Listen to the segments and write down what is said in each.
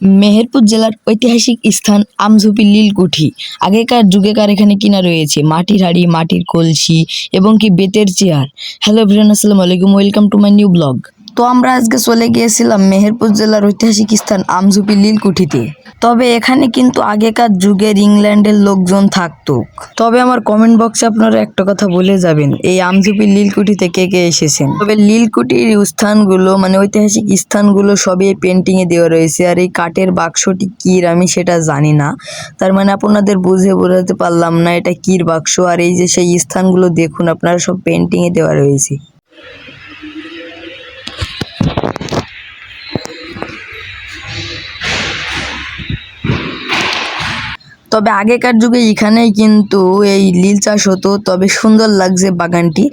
মেহেরপুর জেলার ঐতিহাসিক স্থান আমঝুপি লীলকুঠি। আগেকার যুগেকার এখানে কিনা রয়েছে মাটির হাঁড়ি, মাটির কলসি এবং কি বেতের চেয়ার। হ্যালো এভরিওয়ান, আসসালামু আলাইকুম, welcome to my new blog. তো আমরা আজকে চলে গিয়েছিলাম মেহেরপুর জেলার ঐতিহাসিক স্থান আমঝুপি লীলকুঠিতে। তবে এখানে কিন্তু আগেকার যুগের ইংল্যান্ডের লোকজন থাকতো। তবে আমার কমেন্ট বক্সে আপনারা একটা কথা বলে যাবেন, এই আমঝুপি লীলকুঠিতে কে কে এসেছেন। তবে লীলকুঠির স্থানগুলো মানে ঐতিহাসিক স্থানগুলো সবই পেন্টিংয়ে দেওয়া রয়েছে। আর এই কাঠের বাক্সটি কির আমি সেটা জানি না, তার মানে আপনাদের বোঝাতে পারলাম না এটা কির বাক্স। আর এই যে সেই স্থানগুলো দেখুন আপনারা, সব পেন্টিংয়ে দেওয়া রয়েছে। তবে আগেকার যুগে এখানেই কিন্তু এই লীল চাষ হতো। তবে সুন্দর লাগছে বাগানটি।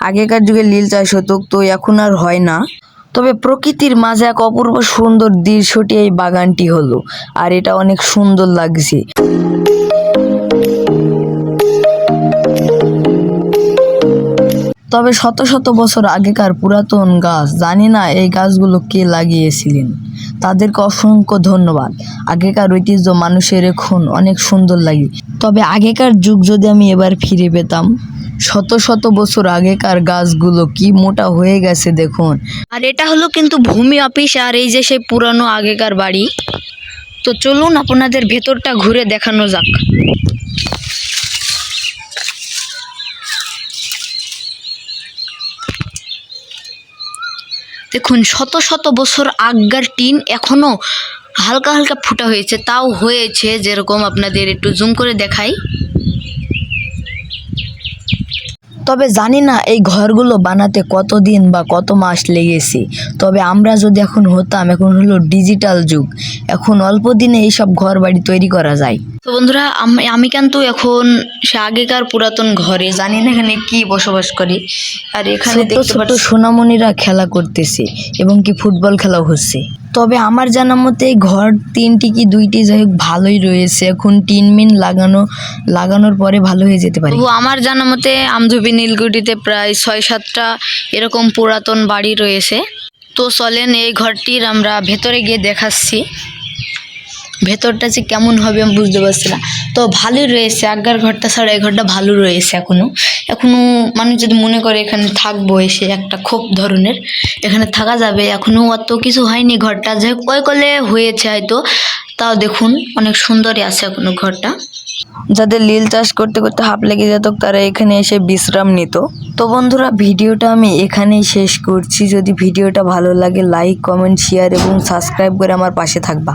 আগেকার যুগে লীল চাষ হতো, তো এখন আর হয় না। তবে প্রকৃতির মাঝে এক অপূর্ব সুন্দর দৃশ্যটি এই বাগানটি হলো, আর এটা অনেক সুন্দর লাগছে। তবে শত শত বছর আগেকার পুরাতন গাছ, জানি না এই গাছগুলো কে লাগিয়েছিলেন, তাদেরকে অসংখ্য ধন্যবাদ। আগেকার ঐতিহ্য মানুষের এখন অনেক সুন্দর লাগে। তবে আগেকার যুগ যদি আমি এবার ফিরে পেতাম, শত শত বছর আগেকার গাছগুলো কি মোটা হয়ে গেছে দেখুন। আর এটা হলো কিন্তু ভূমি অফিস, আর এই যে সেই পুরানো আগেকার বাড়ি। তো চলুন আপনাদের ভেতরটা ঘুরে দেখানো যাক। দেখুন শত শত বছর আগের টিন এখনো হালকা হালকা ফুটা হয়েছে, তাও হয়েছে যেরকম আপনাদের একটু জুম করে দেখাই। তবে জানি না এই ঘরগুলো বানাতে কতদিন বা কত মাস লেগেছে। তবে আমরা যদি এখন হতাম, এখন হলো ডিজিটাল যুগ, এখন অল্প দিনে এইসব ঘর বাড়ি তৈরি করা যায়। তো বন্ধুরা, আমি কিন্তু এখন সে আগেকার পুরাতন ঘরে, জানি না এখানে কি বসবাস করি। আর এখানে ছোট সোনামণিরা খেলা করতেছে এবং কি ফুটবল খেলাও হচ্ছে। তবে আমার জানা মতে এই ঘর তিনটি কি দুইটি, যাই হোক ভালোই রয়েছে। এখন টিন মিন লাগানোর পরে ভালো হয়ে যেতে পারে। আমার জানা মতে আমঝুপি নীলকুঠিতে প্রায় 6-7টা এরকম পুরাতন বাড়ি রয়েছে। তো চলেন এই ঘরটির আমরা ভেতরে গিয়ে দেখাচ্ছি। ভেতরটা যে কেমন হবে আমি বুঝতে পারছি না। তো ভালোই রয়েছে, আগের ঘরটা ছাড়া এই ঘরটা ভালো রয়েছে। এখনো মানুষ যদি মনে করে এখানে থাকবো, এসে একটা খুব ধরনের এখানে থাকা যাবে। এখনো অত কিছু হয়নি ঘরটা, যে ওই করলে হয়েছে হয়তো। তাও দেখুন অনেক সুন্দরই আছে এখনো ঘরটা। যাদের লীল চাষ করতে করতে হাঁপ লেগে যেত, তারা এখানে এসে বিশ্রাম নিত। তো বন্ধুরা, ভিডিওটা আমি এখানেই শেষ করছি। যদি ভিডিওটা ভালো লাগে লাইক, কমেন্ট, শেয়ার এবং সাবস্ক্রাইব করে আমার পাশে থাকবা।